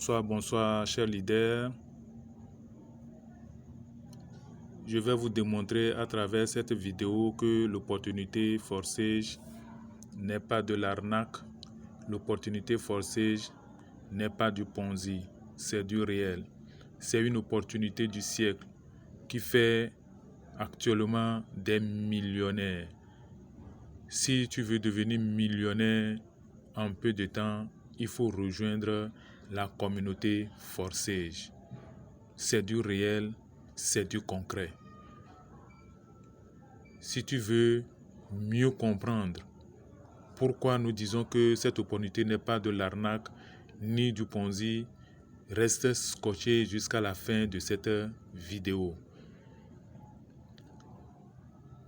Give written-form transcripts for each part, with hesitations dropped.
Bonsoir, chers leaders. Je vais vous démontrer à travers cette vidéo que l'opportunité Forsage n'est pas de l'arnaque. L'opportunité Forsage n'est pas du Ponzi, c'est du réel. C'est une opportunité du siècle qui fait actuellement des millionnaires. Si tu veux devenir millionnaire en peu de temps, il faut rejoindre la communauté Forsage. C'est du réel, c'est du concret. Si tu veux mieux comprendre pourquoi nous disons que cette opportunité n'est pas de l'arnaque ni du Ponzi, reste scotché jusqu'à la fin de cette vidéo.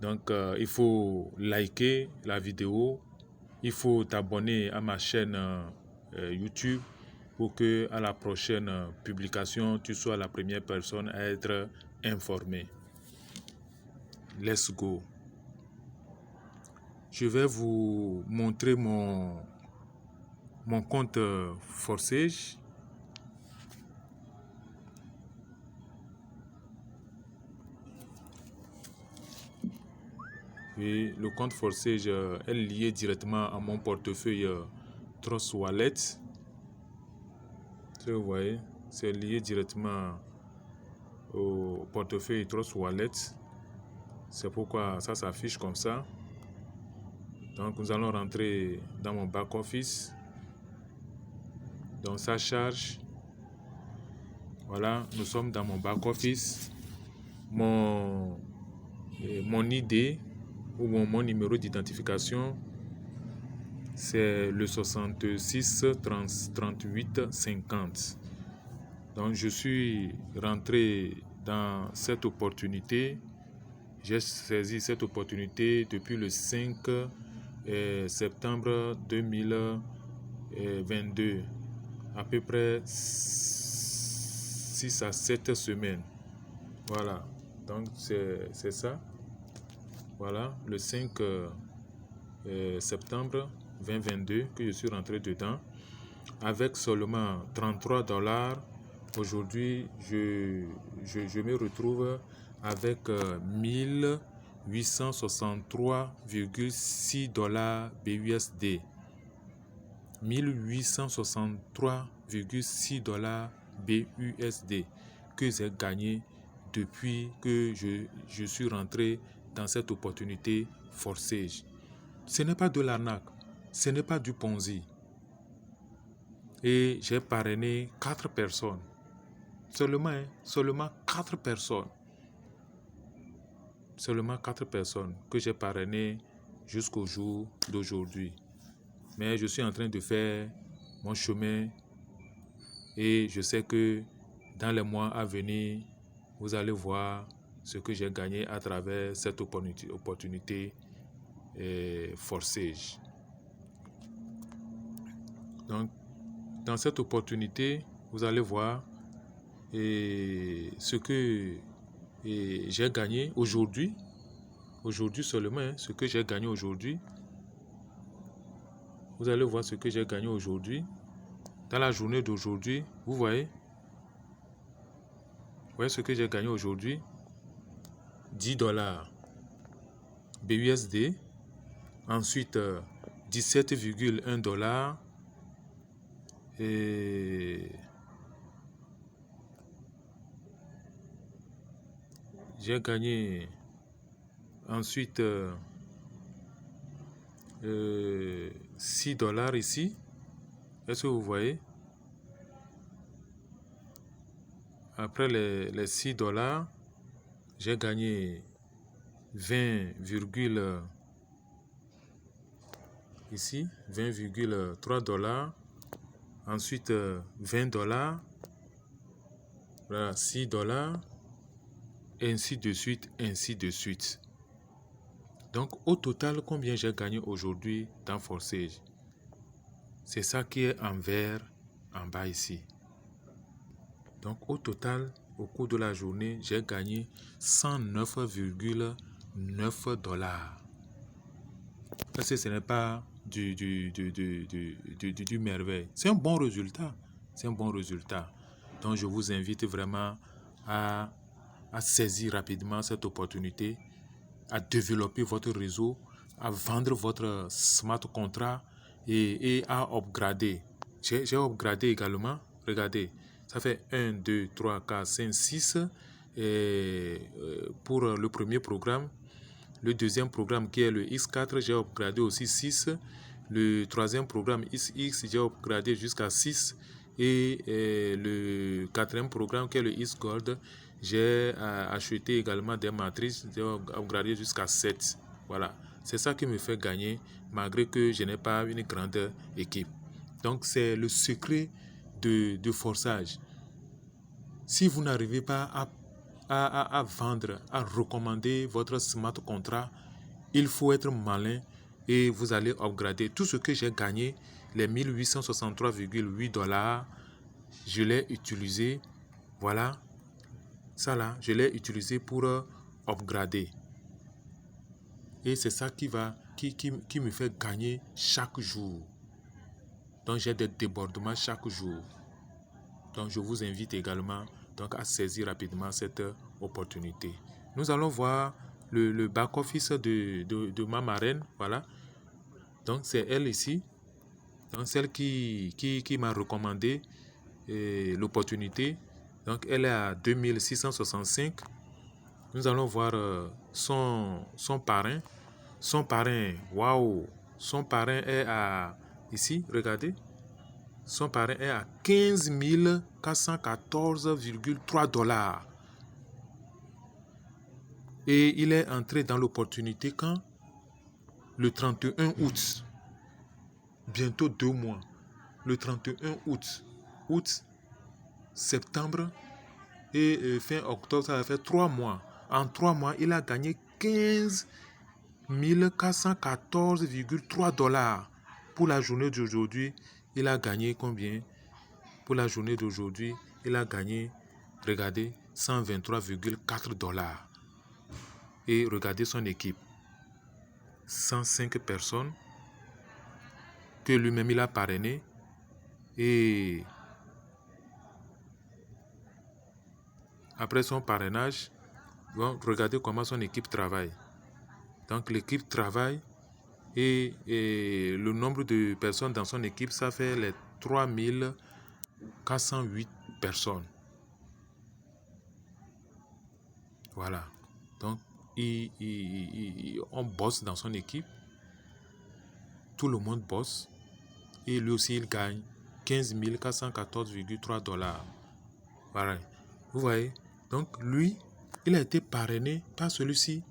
Donc, il faut liker la vidéo, il faut t'abonner à ma chaîne YouTube pour que à la prochaine publication, tu sois la première personne à être informé. Let's go. Je vais vous montrer mon compte Forsage. Oui, le compte Forsage est lié directement à mon portefeuille Trust Wallet. Vous voyez, c'est lié directement au portefeuille Trust Wallet. C'est pourquoi ça s'affiche comme ça. Donc nous allons rentrer dans mon back office. Donc ça charge. Voilà, nous sommes dans mon back office. Mon ID ou mon numéro d'identification, c'est le 66 38 50. Donc je suis rentré dans cette opportunité. J'ai saisi cette opportunité depuis le 5 septembre 2022, à peu près 6 à 7 semaines. Voilà, donc c'est ça. Voilà, le 5 septembre 2022 que je suis rentré dedans avec seulement 33 $. Aujourd'hui, je me retrouve avec 1863,6 $ BUSD. 1863,6 $ BUSD que j'ai gagné depuis que je suis rentré dans cette opportunité Forsage. Ce n'est pas de l'arnaque, ce n'est pas du Ponzi. Et j'ai parrainé 4 personnes. Seulement 4 personnes. Seulement 4 personnes que j'ai parrainées jusqu'au jour d'aujourd'hui. Mais je suis en train de faire mon chemin et je sais que dans les mois à venir, vous allez voir ce que j'ai gagné à travers cette opportunité Forsage. Donc, dans cette opportunité, vous allez voir ce que j'ai gagné aujourd'hui. Aujourd'hui seulement, ce que j'ai gagné aujourd'hui. Vous allez voir ce que j'ai gagné aujourd'hui. Dans la journée d'aujourd'hui, vous voyez ce que j'ai gagné aujourd'hui. 10 $ BUSD. Ensuite, 17,1 $. Et j'ai gagné ensuite 6 $ ici. Est-ce que vous voyez? Après les 6 $, j'ai gagné 20,3 $. Ensuite 20 $. Voilà, 6 $. Ainsi de suite, ainsi de suite. Donc au total, combien j'ai gagné aujourd'hui dans Forsage? C'est ça qui est en vert en bas ici. Donc au total, au cours de la journée, j'ai gagné 109,9 $. Parce que ce n'est pas du merveille. C'est un bon résultat. C'est un bon résultat. Donc, je vous invite vraiment à saisir rapidement cette opportunité, à développer votre réseau, à vendre votre smart contract et à upgrader. J'ai upgradé également. Regardez, ça fait 1, 2, 3, 4, 5, 6 pour le premier programme. Le deuxième programme qui est le X4, j'ai upgradé aussi 6. Le troisième programme XX, j'ai upgradé jusqu'à 6. Et le quatrième programme qui est le X-Gold, j'ai acheté également des matrices, j'ai upgradé jusqu'à 7. Voilà, c'est ça qui me fait gagner malgré que je n'ai pas une grande équipe. Donc c'est le secret de forçage. Si vous n'arrivez pas à vendre, à recommander votre smart contract, il faut être malin et vous allez upgrader. Tout ce que j'ai gagné, les 1863,8 $, je l'ai utilisé. Voilà, ça là, je l'ai utilisé pour upgrader. Et c'est ça qui me fait gagner chaque jour. Donc j'ai des débordements chaque jour. Donc je vous invite également donc, à saisir rapidement cette opportunité. Nous allons voir le back-office de ma marraine. Voilà. Donc c'est elle ici. Donc celle qui m'a recommandé l'opportunité. Donc elle est à 2665. Nous allons voir son parrain. Son parrain, waouh! Son parrain est à, ici, regardez. Son parrain est à 15 414,3 $. Et il est entré dans l'opportunité quand? Le 31 août. Bientôt 2 mois. Le 31 août. Août, septembre et fin octobre, ça va faire 3 mois. En 3 mois, il a gagné 15 414,3 $. Pour la journée d'aujourd'hui, il a gagné combien? Pour la journée d'aujourd'hui, il a gagné, regardez, 123,4 $. Et regardez son équipe. 105 personnes que lui-même il a parrainé. Et après son parrainage, bon, regardez comment son équipe travaille. Donc l'équipe travaille et le nombre de personnes dans son équipe, ça fait les 3408 personnes. Voilà. Donc on bosse dans son équipe. Tout le monde bosse. Et lui aussi, il gagne 15 414,3 $. Voilà. Vous voyez? Donc lui, il a été parrainé par celui-ci.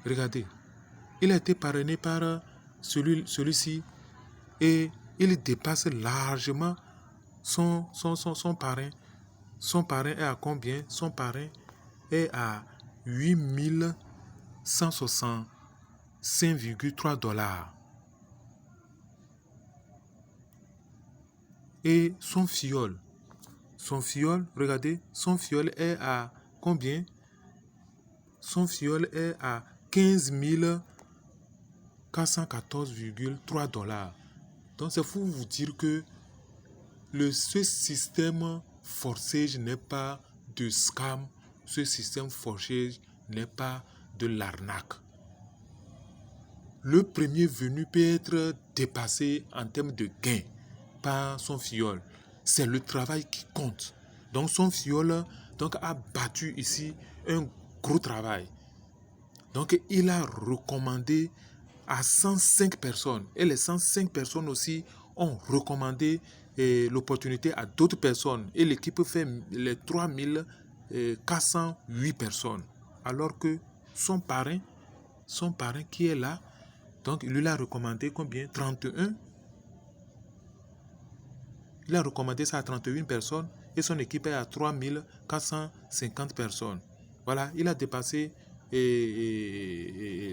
Regardez. Il a été parrainé par celui-ci. Et il dépasse largement son parrain. Son parrain est à combien? Son parrain est à 8165,3 $. Et son fiole, regardez, son fiole est à combien? Son fiole est à 15 414,3 $. Donc c'est pour vous dire que ce système forçage n'est pas de scam, ce système forçage n'est pas de l'arnaque. Le premier venu peut être dépassé en termes de gain par son fiole. C'est le travail qui compte. Donc son fiole a battu ici un gros travail. Donc il a recommandé à 105 personnes. Et les 105 personnes aussi ont recommandé l'opportunité à d'autres personnes. Et l'équipe fait les 3408 personnes. Alors que son parrain qui est là, donc il lui a recommandé combien? 31. Il a recommandé ça à 31 personnes et son équipe est à 3450 personnes. Voilà, il a dépassé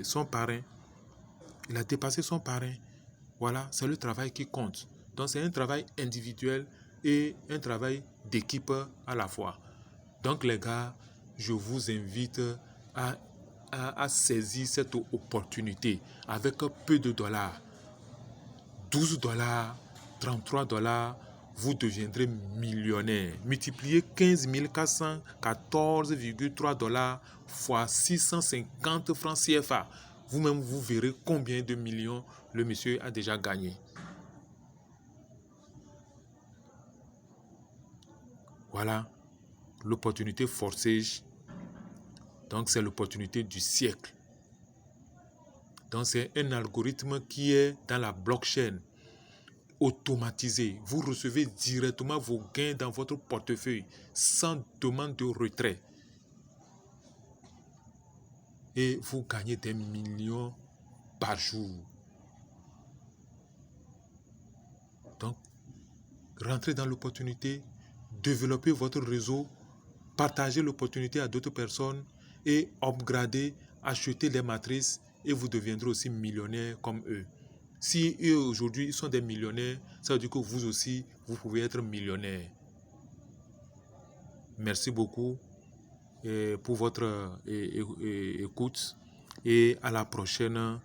son parrain. Il a dépassé son parrain. Voilà, c'est le travail qui compte. Donc c'est un travail individuel et un travail d'équipe à la fois. Donc les gars, je vous invite à saisir cette opportunité avec peu de dollars. 12 $, 33 $. vous deviendrez millionnaire. Multipliez 15 414,3 $ fois 650 francs CFA. Vous-même, vous verrez combien de millions le monsieur a déjà gagné. Voilà l'opportunité Forsage. Donc, c'est l'opportunité du siècle. Donc, c'est un algorithme qui est dans la blockchain, automatisé. Vous recevez directement vos gains dans votre portefeuille sans demande de retrait. Et vous gagnez des millions par jour. Donc, rentrez dans l'opportunité, développez votre réseau, partagez l'opportunité à d'autres personnes et upgradez, achetez les matrices et vous deviendrez aussi millionnaire comme eux. Si eux aujourd'hui ils sont des millionnaires, ça veut dire que vous aussi, vous pouvez être millionnaire. Merci beaucoup pour votre écoute et à la prochaine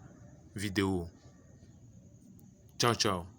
vidéo. Ciao, ciao.